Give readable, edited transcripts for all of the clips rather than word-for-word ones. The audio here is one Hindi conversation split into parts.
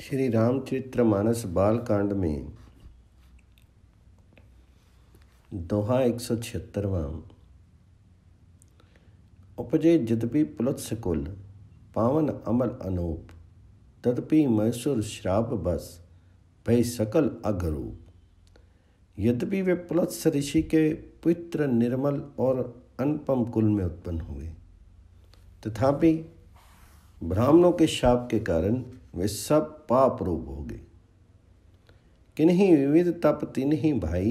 श्री रामचरितमानस बालकांड में दोहा 176वां। उपजे यद्यपि पुलत्स कुल पावन अमल अनूप, तदपि मैसूर श्राप बस भय सकल अघरूप। यद्यपि वे पुलत्स ऋषि के पुत्र निर्मल और अनुपम कुल में उत्पन्न हुए, तथापि ब्राह्मणों के शाप के कारण वे सब पाप रूप हो गए। किन्हीं विविध तप तिन्हीं भाई,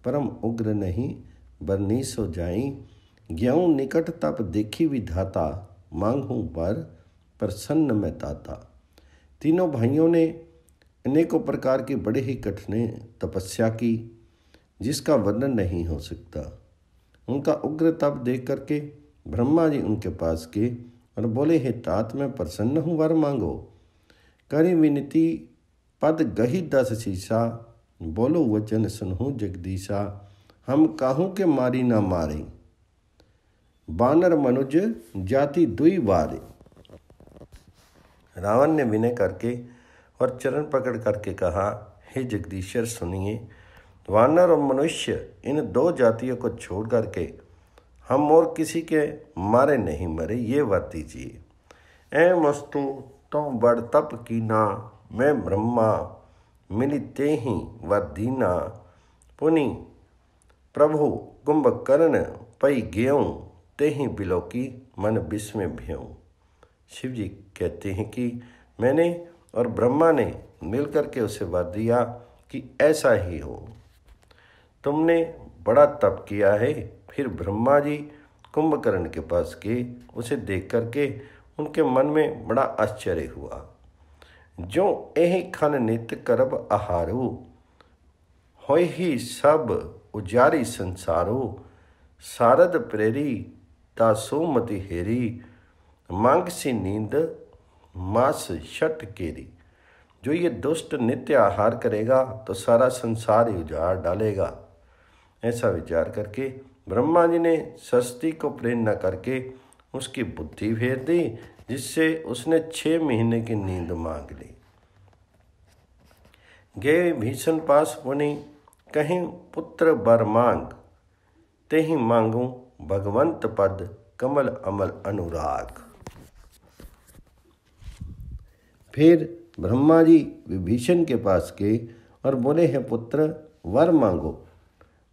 परम उग्र नहीं बरनी सो जाई। ज्ञाऊ निकट तप देखी विधाता, मांगूं वर प्रसन्न में ताता। तीनों भाइयों ने अनेकों प्रकार की बड़े ही कठिन तपस्या की, जिसका वर्णन नहीं हो सकता। उनका उग्र तप देख करके ब्रह्मा जी उनके पास गए और बोले, हे तात, मैं प्रसन्न हूँ, वर मांगो। करी विनती पद गही 10 शीशा, बोलो वचन सुनहु जगदीशा। हम काहू के मारी ना मारे, बानर मनुज जाति दुई बारे। रावण ने विनय करके और चरण पकड़ करके कहा, हे जगदीश्वर सुनिए, वानर और मनुष्य इन 2 जातियों को छोड़ करके हम और किसी के मारे नहीं मरे, ये वर दीजिए। ऐ मस्तु तो बड़ तप कीना, मैं ब्रह्मा मिली ते ही वर दीना। पुनि प्रभु कुंभकर्ण पई गेऊं, ते ही बिलोकी मन विस्मय भ्यों। शिव जी कहते हैं कि मैंने और ब्रह्मा ने मिलकर के उसे वर दिया कि ऐसा ही हो। तुमने बड़ा तप किया है। फिर ब्रह्मा जी कुंभकर्ण के पास गए। उसे देख करके उनके मन में बड़ा आश्चर्य हुआ। जो एहि खन नित करब आहारो, होय ही सब उजारी संसारो। सारद प्रेरी दासो मति हेरी, मांग सी नींद मास शट केरी। जो ये दुष्ट नित्य आहार करेगा तो सारा संसार ही उजाड़ डालेगा। ऐसा विचार करके ब्रह्मा जी ने सरस्वती को प्रेरणा करके उसकी बुद्धि फेर दी, जिससे उसने 6 महीने की नींद मांग ली। गे भीषण पास पुनि कहीं पुत्र बर मांग, ते ही मांगू भगवंत पद कमल अमल अनुराग। फिर ब्रह्मा जी विभीषण के पास गए और बोले, हे पुत्र वर मांगो।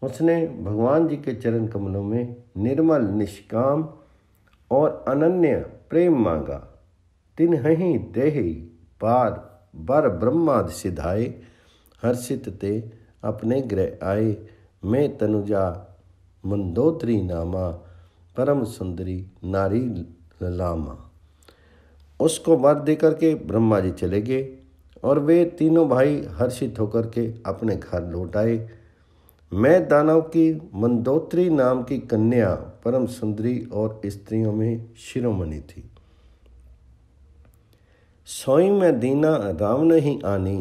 उसने भगवान जी के चरण कमलों में निर्मल निष्काम और अनन्य प्रेम मांगा। तिन्हि देहि पार बर ब्रह्मादि सिधाए, हर्षित ते अपने गृह आए। मैं तनुजा मंदोदरी नामा, परम सुंदरी नारी ललामा। उसको वर दे करके ब्रह्मा जी चले गए और वे तीनों भाई हर्षित होकर के अपने घर लौट आए। मैं दानव की मंदोत्री नाम की कन्या परम सुंदरी और स्त्रियों में शिरोमणि थी। सोई में दीना रावण ही आनी,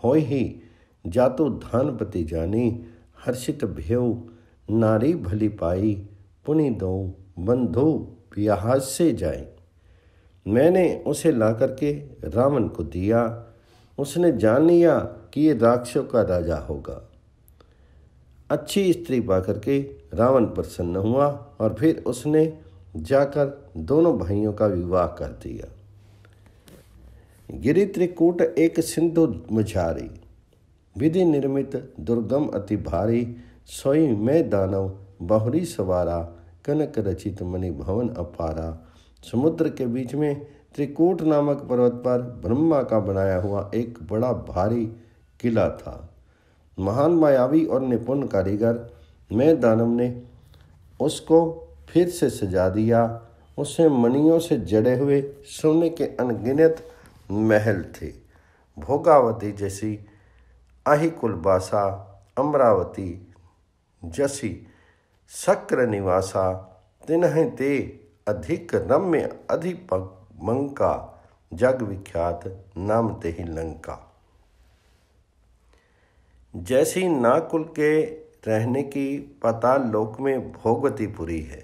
होय ही जातु धानपति जानी। हर्षित भ्यो नारी भली पाई, पुनि दो बंधु ब्याह से जाए। मैंने उसे ला करके रावण को दिया। उसने जान लिया कि ये राक्षसों का राजा होगा। अच्छी स्त्री पा करके रावण प्रसन्न हुआ और फिर उसने जाकर दोनों भाइयों का विवाह कर दिया। गिरि त्रिकूट एक सिंधु मझारी, विधि निर्मित दुर्गम अति भारी। सोई में दानव बहुरी सवारा, कनक रचित मणि भवन अपारा। समुद्र के बीच में त्रिकूट नामक पर्वत पर ब्रह्मा का बनाया हुआ एक बड़ा भारी किला था। महान मायावी और निपुण कारीगर मैं दानव ने उसको फिर से सजा दिया। उसमें मणियों से जड़े हुए सोने के अनगिनत महल थे। भोगावती जैसी अहिकुलबासा, अमरावती जसी शक्र निवासा। तिन्हें ते अधिक रम्य अधिक मंका, जग विख्यात नाम ते ही लंका। जैसी नाकुल के रहने की पाताल लोक में भोगवतीपुरी है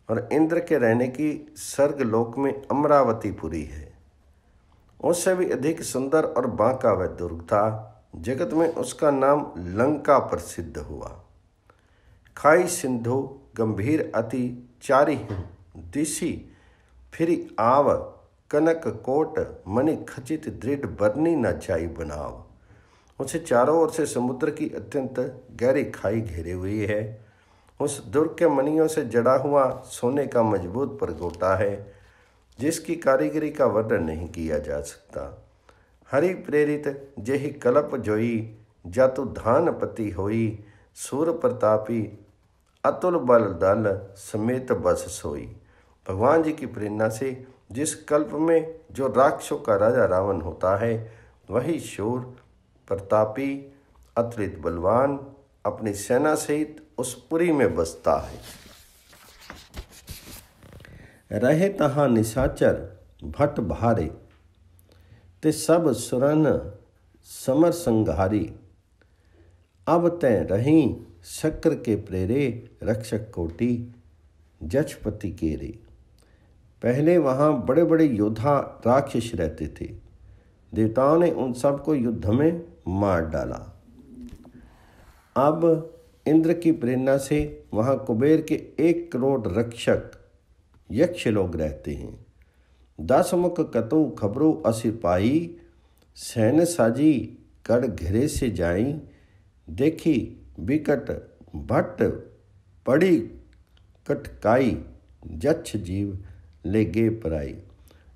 और इंद्र के रहने की स्वर्ग लोक में अमरावतीपुरी है, उससे भी अधिक सुंदर और बांका वह दुर्ग था। जगत में उसका नाम लंका प्रसिद्ध हुआ। खाई सिंधु गंभीर अति चारि दिशि फिरी आव कनक कोट मणि खचित दृढ़ बरनी न जाई बनाव। उसे चारों ओर से समुद्र की अत्यंत गहरी खाई घेरे हुई है। उस दुर्ग के मणियों से जड़ा हुआ सोने का मजबूत परगोटा है, जिसकी कारीगरी का वर्णन नहीं किया जा सकता। हरि प्रेरित जेहि कलप जोई जातु धान पति होई सूर प्रतापी अतुल बल दल समेत बस सोई। भगवान जी की प्रेरणा से जिस कल्प में जो राक्षसों का राजा रावण होता है, वही शूर प्रतापी अतुलित बलवान अपनी सेना सहित उस पुरी में बसता है। रहे तहाँ निशाचर भट भारे ते सब सुरन समर संघारी। अब तय रही शक्र के प्रेरे रक्षक कोटि जक्षपति केरे। पहले वहाँ बड़े बड़े योद्धा राक्षस रहते थे। देवताओं ने उन सबको युद्ध में मार डाला। अब इंद्र की प्रेरणा से वहाँ कुबेर के 1 करोड़ रक्षक यक्ष लोग रहते हैं। 10 मुख कतु खबरू असि पाई सैन साजी कड़ घिरे से जाई। देखी विकट भट्ट पड़ी कटकाई जक्ष जीव ले गे पराई।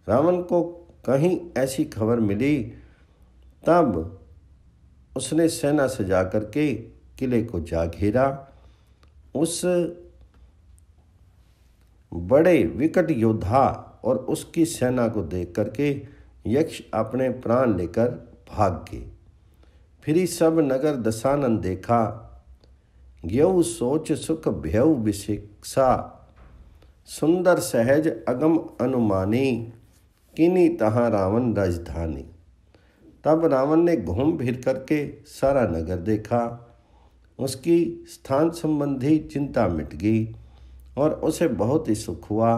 रावण को कहीं ऐसी खबर मिली, तब उसने सेना सजा करके किले को जा घेरा। उस बड़े विकट योद्धा और उसकी सेना को देख करके यक्ष अपने प्राण लेकर भाग गए। फिर सब नगर दशानन देखा, ज्ञऊ सोच सुख भयउ विशिक्षा। सुंदर सहज अगम अनुमानी, किनी तहाँ रावण राजधानी। तब रावण ने घूम फिर करके सारा नगर देखा। उसकी स्थान संबंधी चिंता मिट गई और उसे बहुत ही सुख हुआ।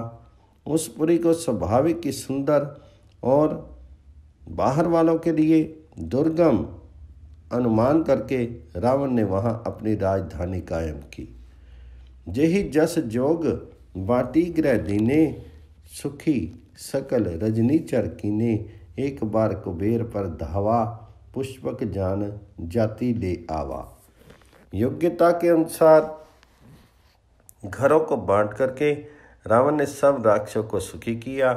उस पुरी को स्वाभाविक ही सुंदर और बाहर वालों के लिए दुर्गम अनुमान करके रावण ने वहाँ अपनी राजधानी कायम की। जेहि जस जोग बाटी ग्रह दीने, सुखी सकल रजनीचर कीने। एक बार कुबेर पर धावा, पुष्पक जान जाति ले आवा। योग्यता के अनुसार घरों को बांट करके रावण ने सब राक्षसों को सुखी किया।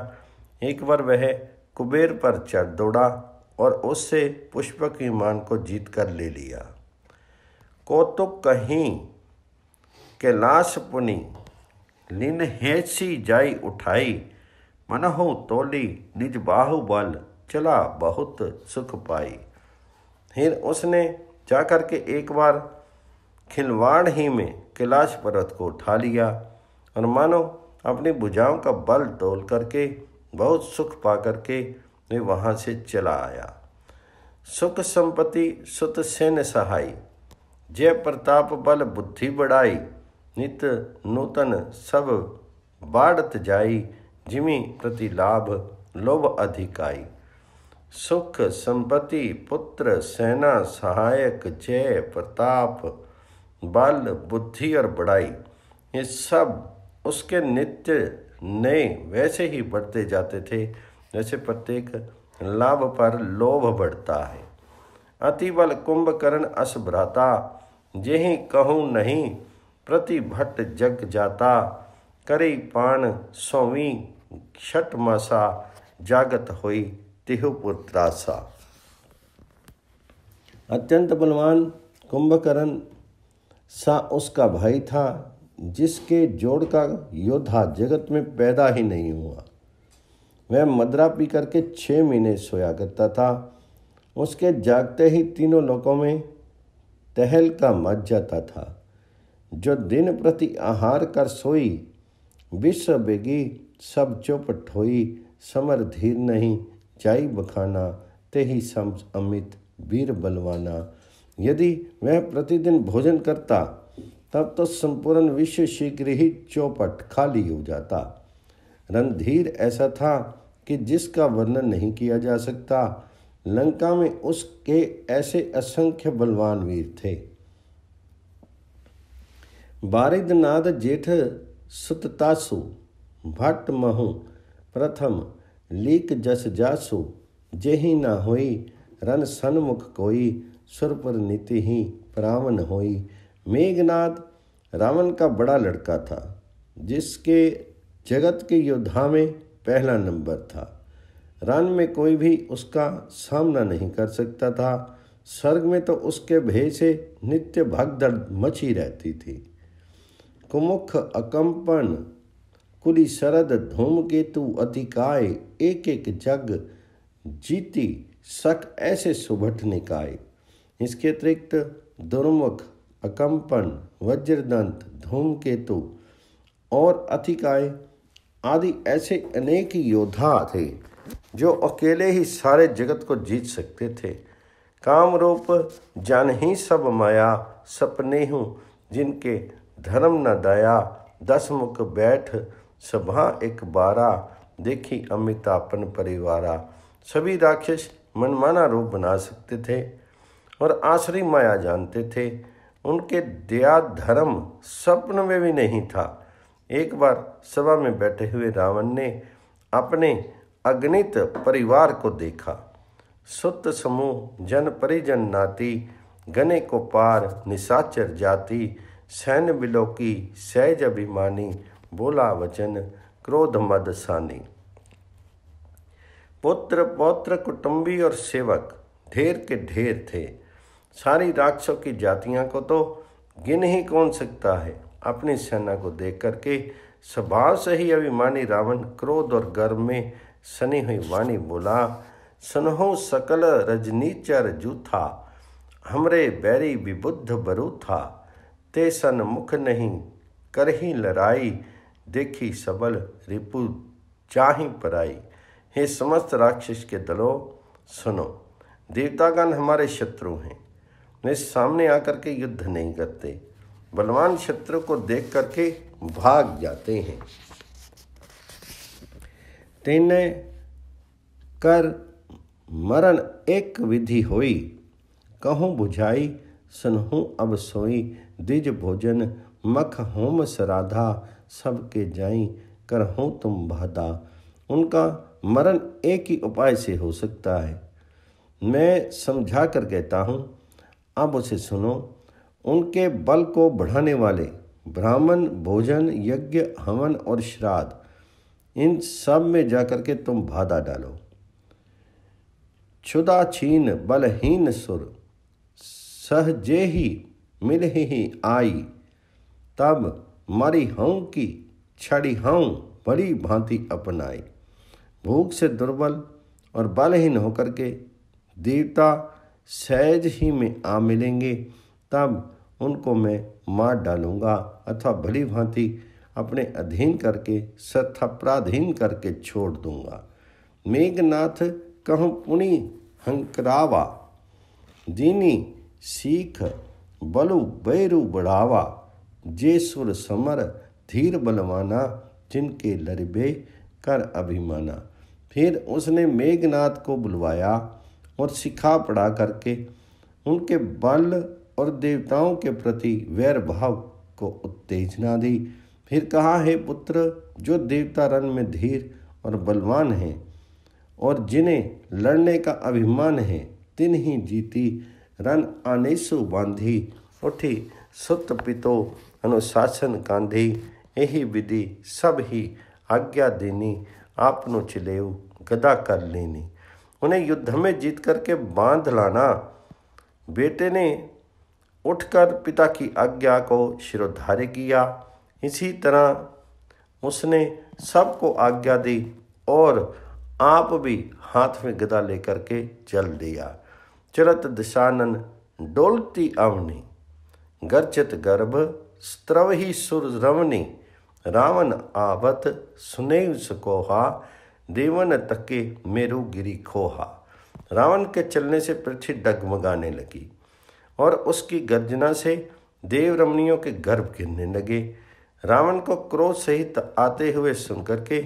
एक बार वह कुबेर पर चढ़ दौड़ा और उससे पुष्पक विमान को जीत कर ले लिया। कौतुक कहीं कैलाश पुनि, लिन हेसी जाई उठाई। मनहु तोली निज बाहुबल, चला बहुत सुख पाई। फिर उसने जाकर के एक बार खिलवाड़ ही में कैलाश पर्वत को उठा लिया और मानो अपनी भुजाओं का बल तोल करके बहुत सुख पा करके वे वहाँ से चला आया। सुख संपत्ति सुत सेन सहाय, जय प्रताप बल बुद्धि बढ़ाई। नित नूतन सब बाढ़त जाई, जिमि प्रति लाभ लोभ अधिकाई। सुख संपत्ति पुत्र सेना सहायक जय प्रताप बल बुद्धि और बढ़ाई, ये सब उसके नित्य नए वैसे ही बढ़ते जाते थे जैसे प्रत्येक लाभ पर लोभ बढ़ता है। अति बल कुंभकर्ण अस भ्राता, जेहि कहूँ नहीं प्रति भट्ट जग जाता। करी पान सोवी छठ मासा, जागत होई तिहुपुर त्रासा। अत्यंत बलवान कुंभकर्ण सा उसका भाई था, जिसके जोड़ का योद्धा जगत में पैदा ही नहीं हुआ। वह मदरा पी करके 6 महीने सोया करता था। उसके जागते ही तीनों लोकों में तहलका मच जाता था। जो दिन प्रति आहार कर सोई, विश्व बेगी सब चौपट होई। समर धीर नहीं जाई बखाना, तेहि सम अमित वीर बलवाना। यदि वह प्रतिदिन भोजन करता तब तो संपूर्ण विश्व शीघ्र ही चौपट खाली हो जाता। रणधीर ऐसा था कि जिसका वर्णन नहीं किया जा सकता। लंका में उसके ऐसे असंख्य बलवान वीर थे। बारिदनाद जेठ सुततासु, भट्ट महु प्रथम लीक जस जासु, जेहि न होई रन सन्मुख कोई, सुरपुर नीति ही प्रावन होई। मेघनाद रावण का बड़ा लड़का था, जिसके जगत के योद्धा में पहला नंबर था। रण में कोई भी उसका सामना नहीं कर सकता था। स्वर्ग में तो उसके भय से नित्य भगदड़ मची रहती थी। कुमुख अकंपन कुली शरद धूमकेतु अतिकाय, एक एक जग जीती सक ऐसे सुभट निकाय। इसके अतिरिक्त दुर्मुख, अकंपन, वज्रदंत, धूमकेतु और अतिकाय आदि ऐसे अनेक योद्धा थे जो अकेले ही सारे जगत को जीत सकते थे। काम रूप जान ही सब माया, सपने हूँ जिनके धर्म न दया, दस मुख बैठ सभा एक बारा, देखी अमितापन परिवारा। सभी राक्षस मनमाना रूप बना सकते थे और आसरी माया जानते थे। उनके दया धर्म स्वप्न में भी नहीं था। एक बार सभा में बैठे हुए रावण ने अपने अगणित परिवार को देखा। सुत समूह, जन परिजन नाती, गने को पार निशाचर जाति, सैन्य बिलोकी सहज अभिमानी, बोला वचन क्रोध मद सानी। पुत्र पौत्र कुटुंबी और सेवक ढेर के ढेर थे। सारी राक्षसों की जातियां को तो गिन ही कौन सकता है। अपनी सेना को देख करके स्वभाव से ही अभिमानी रावण क्रोध और गर्व में सनी हुई वाणी बोला, सुनहो सकल रजनीचर जूथा, हमरे बैरी विबुद्ध बरूथा, ते सन मुख नहीं करही लड़ाई, देखी सबल रिपु चाही पराई। हे समस्त राक्षस के दलों सुनो, देवतागण हमारे शत्रु हैं। वे सामने आकर के युद्ध नहीं करते, बलवान शत्रु को देख करके भाग जाते हैं। तेने कर मरण एक विधि होई, कहूँ बुझाई सुनहूँ अब सोई, द्विज भोजन मख होम सराधा, सबके जाई करहूँ तुम बाधा। उनका मरण एक ही उपाय से हो सकता है, मैं समझा कर कहता हूँ, अब उसे सुनो। उनके बल को बढ़ाने वाले ब्राह्मण, भोजन, यज्ञ, हवन और श्राद्ध, इन सब में जाकर के तुम बाधा डालो। क्षुदा छीन बलहीन सुर, सहजे ही मिल ही आई, तब मरी हूँ की छड़ी हूँ बड़ी भांति अपनाई। भूख से दुर्बल और बलहीन होकर के देवता सहज ही में आ मिलेंगे, तब उनको मैं मार डालूंगा अथवा भली भांति अपने अधीन करके सत्थप्राधीन करके छोड़ दूंगा। मेघनाथ कहूँ पुनि हंकरावा, दीनी सीख बलु बैरु बढ़ावा, जे सुर समर धीर बलवाना, जिनके लरबे कर अभिमाना। फिर उसने मेघनाथ को बुलवाया और सिखा पढ़ा करके उनके बल और देवताओं के प्रति वैर भाव को उत्तेजना दी। फिर कहा, हे पुत्र, जो देवता रण में धीर और बलवान हैं और जिन्हें लड़ने का अभिमान है, तिन्हीं जीती रण आनेसु बांधी, उठी सुत पितो अनुशासन कांधी, यही विधि सब ही आज्ञा देनी, आपनो चिलेऊ गदा कर लेनी। उन्हें युद्ध में जीत करके बांध लाना। बेटे ने उठकर पिता की आज्ञा को शिरोधार्य किया। इसी तरह उसने सबको आज्ञा दी और आप भी हाथ में गदा लेकर के चल दिया। चलत दिशानन डोलती अवनी, गर्जत गर्भ स्त्रव ही सुर रवनी, रावण आवत सुनेव सकोहा, देवन तके मेरु गिरी खोहा। रावण के चलने से पृथ्वी डगमगाने लगी और उसकी गर्जना से देव रमणियों के गर्भ गिरने लगे। रावण को क्रोध सहित आते हुए सुनकर के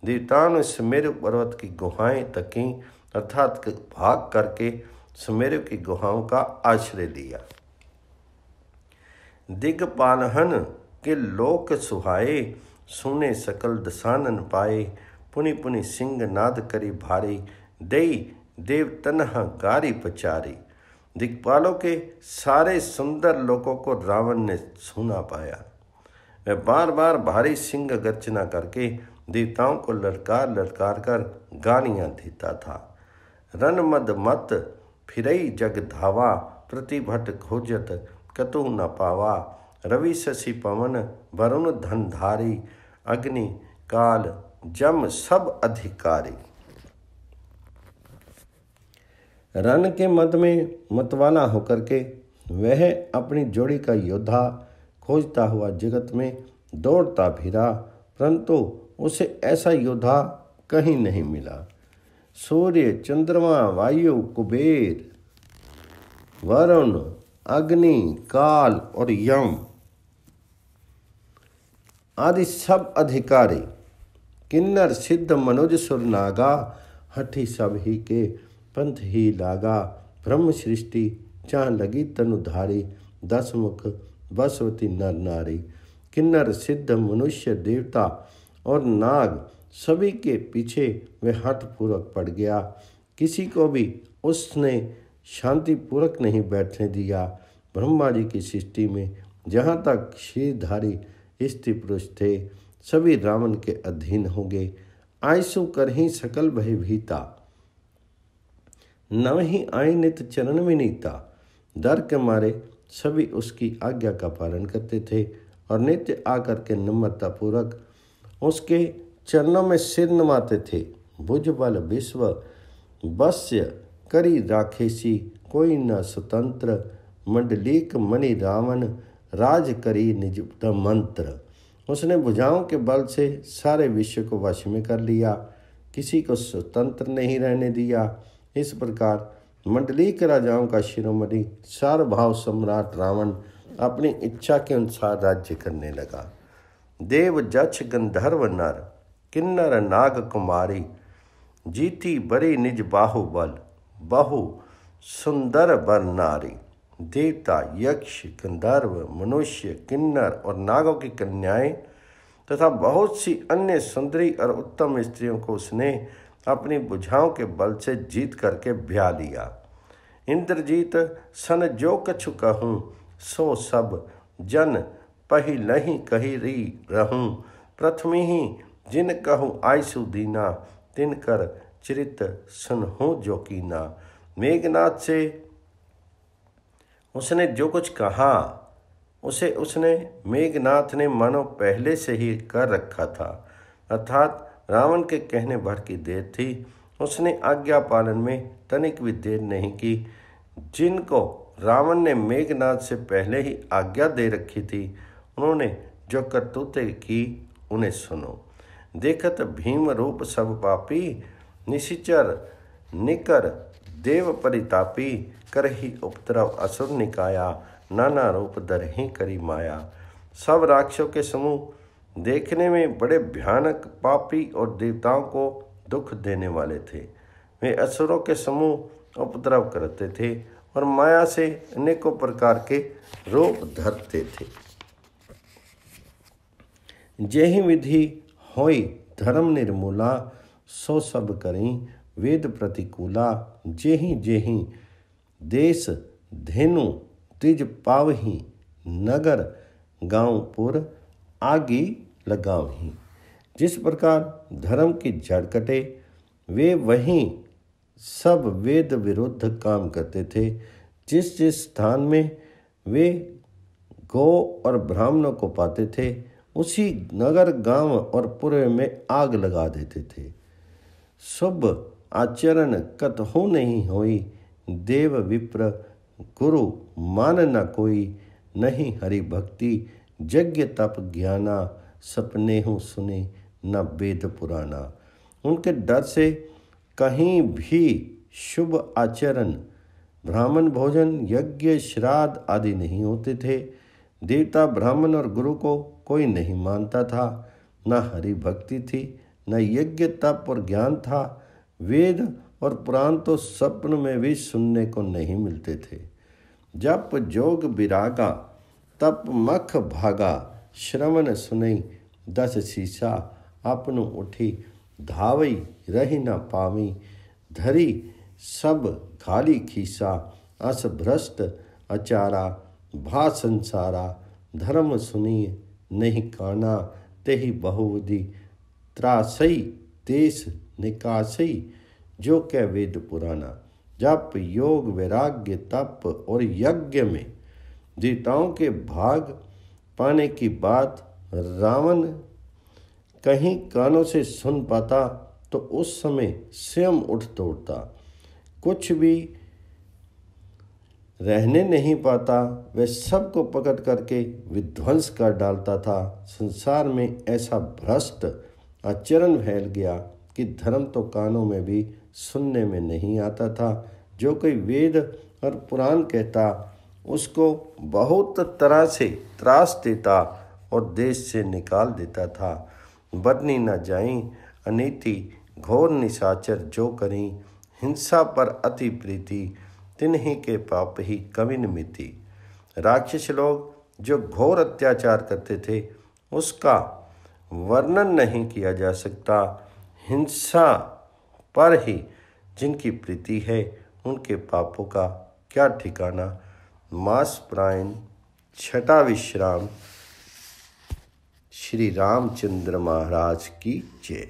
देवताओं ने सुमेरु पर्वत की गुहाएं तकीं, अर्थात भाग करके सुमेरु की गुहाओं का आश्रय लिया। दिग्पालहन के लोक सुहाए, सुने सकल दसानन पाए। पुनि पुनि सिंह नाद करी भारी, दई देव तनहा गारी पचारी। दिक्पालों के सारे सुंदर लोकों को रावण ने सुना पाया। वह बार बार भारी सिंह गर्जना करके देवताओं को ललकार ललकार कर गालियाँ देता था। रन मद मत फिरई जग धावा, प्रतिभट खोजत कतु न पावा। रवि शशि पवन वरुण धनधारी, अग्नि काल जम सब अधिकारी। रन के मद में मतवाला होकर के वह अपनी जोड़ी का योद्धा खोजता हुआ जगत में दौड़ता फिरा, परंतु उसे ऐसा योद्धा कहीं नहीं मिला। सूर्य, चंद्रमा, वायु, कुबेर, वरुण, अग्नि, काल और यम आदि सब अधिकारी, किन्नर सिद्ध मनुज सुर नागा, हठी सब ही के पंथ ही लागा। ब्रह्म सृष्टि जहाँ लगी तनुधारी, दस मुख बसवती नर नारी। किन्नर सिद्ध मनुष्य देवता और नाग सभी के पीछे वह हठपूर्वक पड़ गया। किसी को भी उसने शांतिपूर्वक नहीं बैठने दिया। ब्रह्मा जी की सृष्टि में जहाँ तक शीरधारी स्त्री पुरुष थे, सभी रावण के अधीन हो गए। आयसु कर ही सकल भय भीता, नव ही आई नित चरण विनीता। डर के मारे सभी उसकी आज्ञा का पालन करते थे और नित्य आकर के नम्रता पूर्वक उसके चरणों में सिर नवाते थे। भुज बल विश्व वश्य करी राखेसी, कोई न स्वतंत्र। मंडलीक मणि रावण राज करी निज मंत्र। उसने भुजाओं के बल से सारे विश्व को वश में कर लिया, किसी को स्वतंत्र नहीं रहने दिया। इस प्रकार मंडलीक राजाओं का शिरोमणि सार्वभौम सम्राट रावण अपनी इच्छा के अनुसार राज्य करने लगा। देव जक्ष गंधर्व नर, किन्नर नाग कुमारी, जीती बड़ी निज बाहुबल, बहु सुंदर बर नारी। देवता, यक्ष, गंधर्व, मनुष्य, किन्नर और नागों की कन्याएं तथा बहुत सी अन्य सुंदरी और उत्तम स्त्रियों को उसने अपनी भुजाओं के बल से जीत करके ब्याह लिया। इंद्रजीत सन जो कछु कहूँ, सो सब जन पहिलहि कही री रहूँ। प्रथमी ही जिन कहूँ आयसु दीना, तिनकर चरित सुनहूँ जो कीना। मेघनाथ से उसने जो कुछ कहा उसे उसने मेघनाथ ने मानो पहले से ही कर रखा था, अर्थात रावण के कहने भर की देर थी। उसने आज्ञा पालन में तनिक भी देर नहीं की। जिनको रावण ने मेघनाथ से पहले ही आज्ञा दे रखी थी, उन्होंने जो करतूतें की उन्हें सुनो। देखत भीम रूप सब पापी, निशिचर निकर देव परितापी। करही उपद्रव असुर निकाया, नाना रूप दरहि करी माया। सब राक्षसों के समूह देखने में बड़े भयानक, पापी और देवताओं को दुख देने वाले थे। वे असुरों के समूह उपद्रव करते थे और माया से अनेकों प्रकार के रूप धरते थे। जेहि विधि होई धर्म निर्मूला, सो सब करी वेद प्रतिकूला। जेहि जेहि देश धेनु तिज पावही, नगर गाँवपुर आगी लगावही। जिस प्रकार धर्म की जड़ कटे, वे वहीं सब वेद विरुद्ध काम करते थे। जिस जिस स्थान में वे गौ और ब्राह्मणों को पाते थे, उसी नगर गांव और पुर में आग लगा देते थे। शुभ आचरण कतहु नहीं होई, देव विप्र गुरु मान न कोई। नहीं हरि भक्ति यज्ञ तप ज्ञाना, सपने हूँ सुने न वेद पुराना। उनके डर से कहीं भी शुभ आचरण, ब्राह्मण भोजन, यज्ञ, श्राद्ध आदि नहीं होते थे। देवता, ब्राह्मण और गुरु को कोई नहीं मानता था। न हरि भक्ति थी, न यज्ञ तप और ज्ञान था। वेद और पुराण तो स्वप्न में भी सुनने को नहीं मिलते थे। जप जोग विरागा, तप मख भागा, श्रवण सुनई 10 शीशा, अपनु उठी धावई रही न पावी, धरी सब खाली खीसा, अस भ्रष्ट अचारा, भा संसारा, धर्म सुनिए नहीं काना, तेहि बहुविधि त्रासई, देश निकासई, जो कह वेद पुराना। जप योग वैराग्य तप और यज्ञ में देवताओं के भाग पाने की बात रावण कहीं कानों से सुन पाता तो उस समय स्वयं उठ दौड़ता, कुछ भी रहने नहीं पाता। वह सबको पकड़ करके विध्वंस कर डालता था। संसार में ऐसा भ्रष्ट आचरण फैल गया कि धर्म तो कानों में भी सुनने में नहीं आता था। जो कोई वेद और पुराण कहता उसको बहुत तरह से त्रास देता और देश से निकाल देता था। बदनी न जाई अनीति, घोर निशाचर जो करी, हिंसा पर अति प्रीति, तिन्हीं के पाप ही कविन मिति। राक्षस लोग जो घोर अत्याचार करते थे उसका वर्णन नहीं किया जा सकता। हिंसा पर ही जिनकी प्रीति है उनके पापों का क्या ठिकाना। मास प्रायण छठा विश्राम। श्री रामचंद्र महाराज की जय।